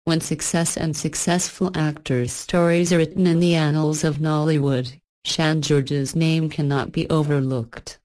When success and successful actors' stories are written in the annals of Nollywood, Shan George's name cannot be overlooked.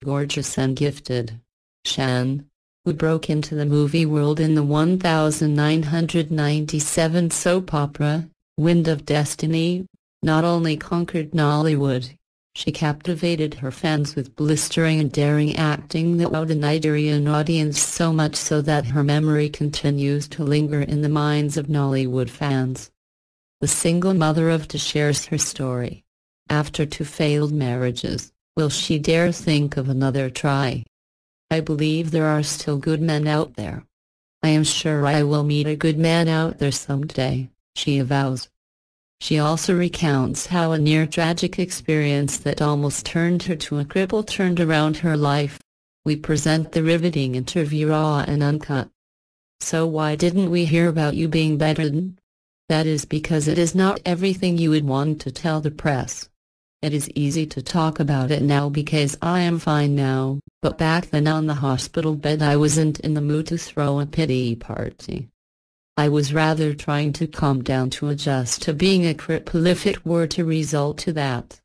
Gorgeous and gifted, Shan, who broke into the movie world in the 1997 soap opera, Wind of Destiny, not only conquered Nollywood, she captivated her fans with blistering and daring acting that wowed the Nigerian audience so much so that her memory continues to linger in the minds of Nollywood fans. The single mother of two shares her story. After 2 failed marriages, will she dare think of another try? I believe there are still good men out there. I am sure I will meet a good man out there someday, she avows. She also recounts how a near-tragic experience that almost turned her to a cripple turned around her life. We present the riveting interview raw and uncut. So why didn't we hear about you being bedridden? That is because it is not everything you would want to tell the press. It is easy to talk about it now because I am fine now, but back then on the hospital bed I wasn't in the mood to throw a pity party. I was rather trying to calm down to adjust to being a cripple if it were to result to that.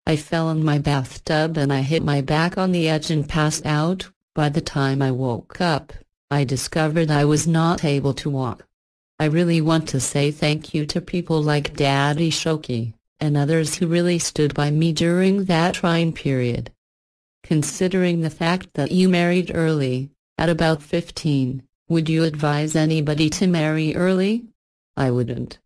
I fell in my bathtub and I hit my back on the edge and passed out. By the time I woke up, I discovered I was not able to walk. I really want to say thank you to people like Daddy Shoki, and others who really stood by me during that trying period. Considering the fact that you married early, at about 15, would you advise anybody to marry early? I wouldn't.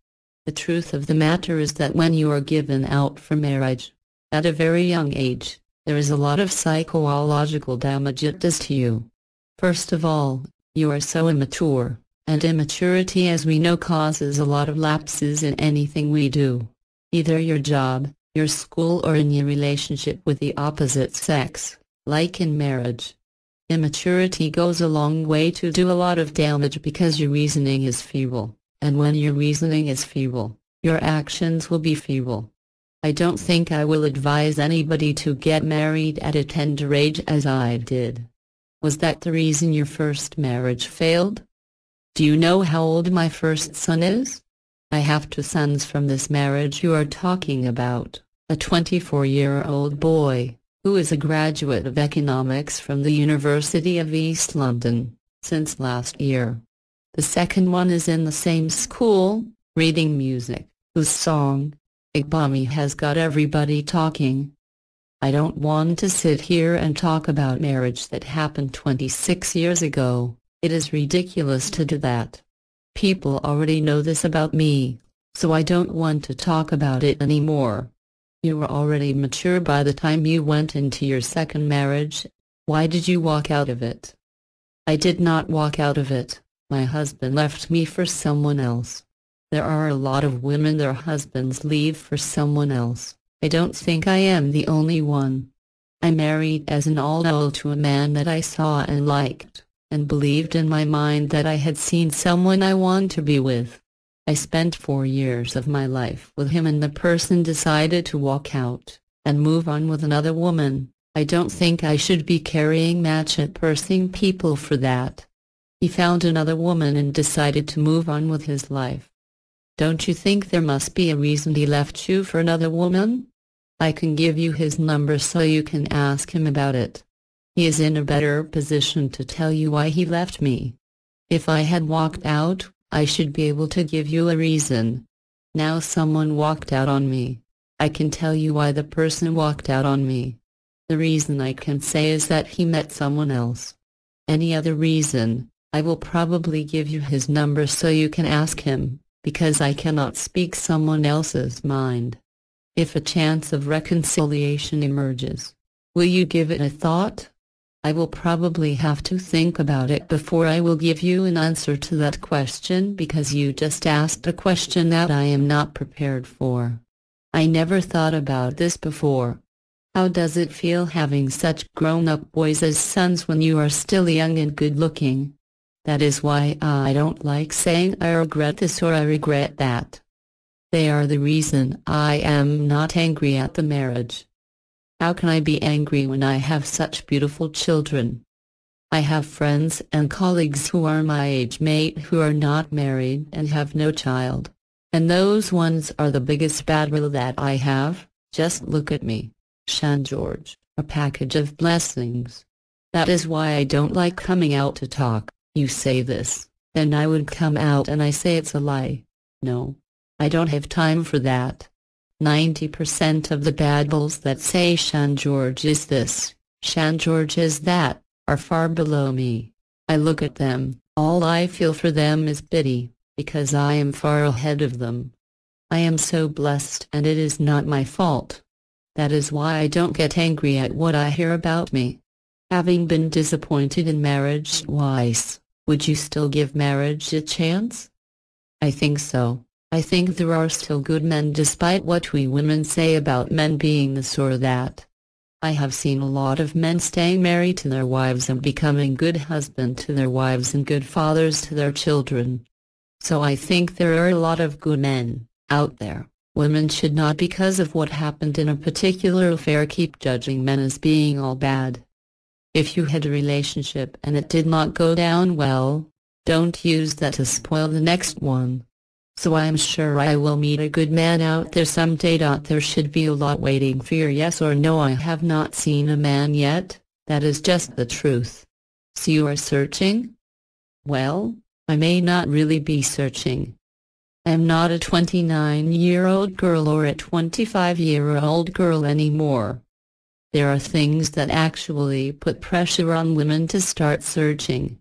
The truth of the matter is that when you are given out for marriage, at a very young age, there is a lot of psychological damage it does to you. First of all, you are so immature, and immaturity as we know causes a lot of lapses in anything we do. Either your job, your school or in your relationship with the opposite sex, like in marriage. Immaturity goes a long way to do a lot of damage because your reasoning is feeble, and when your reasoning is feeble, your actions will be feeble. I don't think I will advise anybody to get married at a tender age as I did. Was that the reason your first marriage failed? Do you know how old my first son is? I have 2 sons from this marriage you are talking about, a 24-year-old boy, who is a graduate of economics from the University of East London, since last year. The second one is in the same school, reading music, whose song, Igbami, has got everybody talking. I don't want to sit here and talk about marriage that happened 26 years ago. It is ridiculous to do that. People already know this about me, so I don't want to talk about it anymore. You were already mature by the time you went into your second marriage. Why did you walk out of it? I did not walk out of it. My husband left me for someone else. There are a lot of women their husbands leave for someone else. I don't think I am the only one. I married as an all-in to a man that I saw and liked, and believed in my mind that I had seen someone I want to be with. I spent 4 years of my life with him and the person decided to walk out, and move on with another woman. I don't think I should be carrying match at pursing people for that. He found another woman and decided to move on with his life. Don't you think there must be a reason he left you for another woman? I can give you his number so you can ask him about it. He is in a better position to tell you why he left me. If I had walked out, I should be able to give you a reason. Now someone walked out on me. I can tell you why the person walked out on me. The reason I can say is that he met someone else. Any other reason, I will probably give you his number so you can ask him, because I cannot speak someone else's mind. If a chance of reconciliation emerges, will you give it a thought? I will probably have to think about it before I will give you an answer to that question because you just asked a question that I am not prepared for. I never thought about this before. How does it feel having such grown-up boys as sons when you are still young and good-looking? That is why I don't like saying I regret this or I regret that. They are the reason I am not angry at the marriage. How can I be angry when I have such beautiful children? I have friends and colleagues who are my age mate who are not married and have no child. And those ones are the biggest battle that I have. Just look at me, Shan George, a package of blessings. That is why I don't like coming out to talk. You say this, then I would come out and I say it's a lie. No. I don't have time for that. 90% of the babbles that say Shan George is this, Shan George is that, are far below me. I look at them, all I feel for them is pity, because I am far ahead of them. I am so blessed and it is not my fault. That is why I don't get angry at what I hear about me. Having been disappointed in marriage twice, would you still give marriage a chance? I think so. I think there are still good men despite what we women say about men being this or that. I have seen a lot of men staying married to their wives and becoming good husbands to their wives and good fathers to their children. So I think there are a lot of good men out there. Women should not, because of what happened in a particular affair, keep judging men as being all bad. If you had a relationship and it did not go down well, don't use that to spoil the next one. So I am sure I will meet a good man out there someday. There should be a lot waiting for your yes or no. I have not seen a man yet, that is just the truth. So you are searching? Well, I may not really be searching. I am not a 29-year-old girl or a 25-year-old girl anymore. There are things that actually put pressure on women to start searching.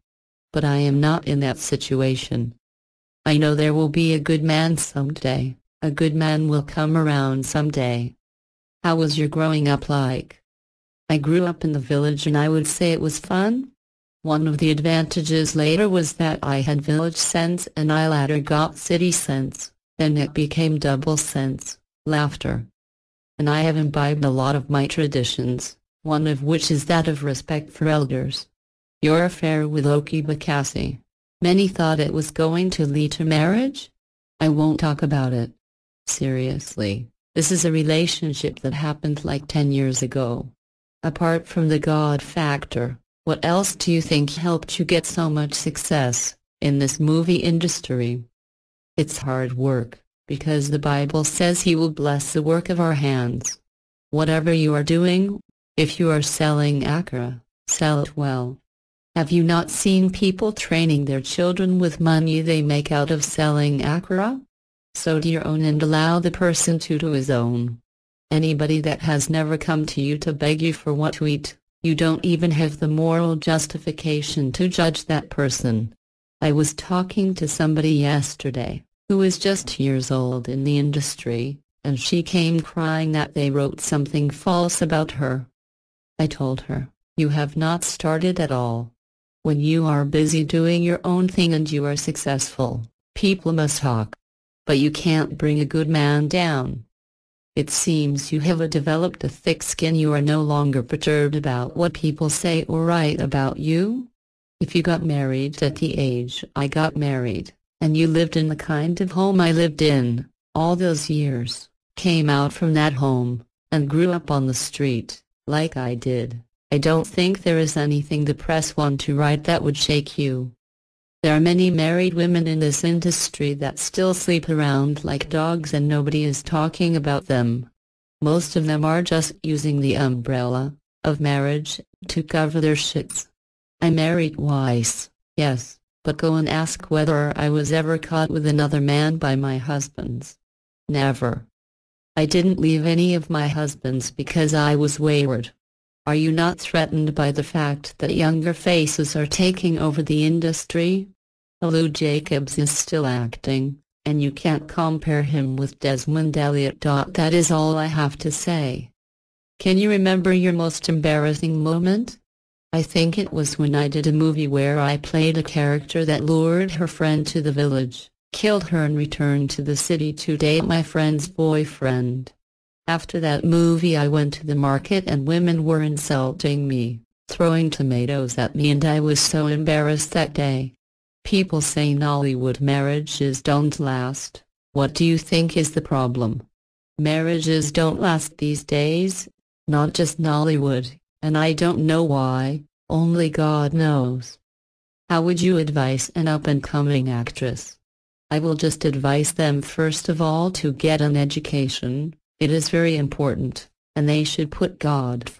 But I am not in that situation. I know there will be a good man someday. A good man will come around someday. How was your growing up like? I grew up in the village and I would say it was fun. One of the advantages later was that I had village sense and I later got city sense, then it became double sense, laughter. And I have imbibed a lot of my traditions, one of which is that of respect for elders. Your affair with Oki Bakassi. Many thought it was going to lead to marriage? I won't talk about it. Seriously, this is a relationship that happened like 10 years ago. Apart from the God factor, what else do you think helped you get so much success in this movie industry? It's hard work, because the Bible says He will bless the work of our hands. Whatever you are doing, if you are selling akra, sell it well. Have you not seen people training their children with money they make out of selling akra? So do your own and allow the person to do his own. Anybody that has never come to you to beg you for what to eat, you don't even have the moral justification to judge that person. I was talking to somebody yesterday, who is just 2 years old in the industry, and she came crying that they wrote something false about her. I told her, you have not started at all. When you are busy doing your own thing and you are successful, people must talk. But you can't bring a good man down. It seems you have developed a thick skin. You are no longer perturbed about what people say or write about you. If you got married at the age I got married, and you lived in the kind of home I lived in, all those years, came out from that home, and grew up on the street, like I did, I don't think there is anything the press want to write that would shake you. There are many married women in this industry that still sleep around like dogs and nobody is talking about them. Most of them are just using the umbrella of marriage to cover their shits. I married twice, yes, but go and ask whether I was ever caught with another man by my husbands. Never. I didn't leave any of my husbands because I was wayward. Are you not threatened by the fact that younger faces are taking over the industry? Lou Jacobs is still acting, and you can't compare him with Desmond Elliott. That is all I have to say. Can you remember your most embarrassing moment? I think it was when I did a movie where I played a character that lured her friend to the village, killed her and returned to the city to date my friend's boyfriend. After that movie I went to the market and women were insulting me, throwing tomatoes at me, and I was so embarrassed that day. People say Nollywood marriages don't last. What do you think is the problem? Marriages don't last these days, not just Nollywood, and I don't know why. Only God knows. How would you advise an up-and-coming actress? I will just advise them first of all to get an education. It is very important, and they should put God first.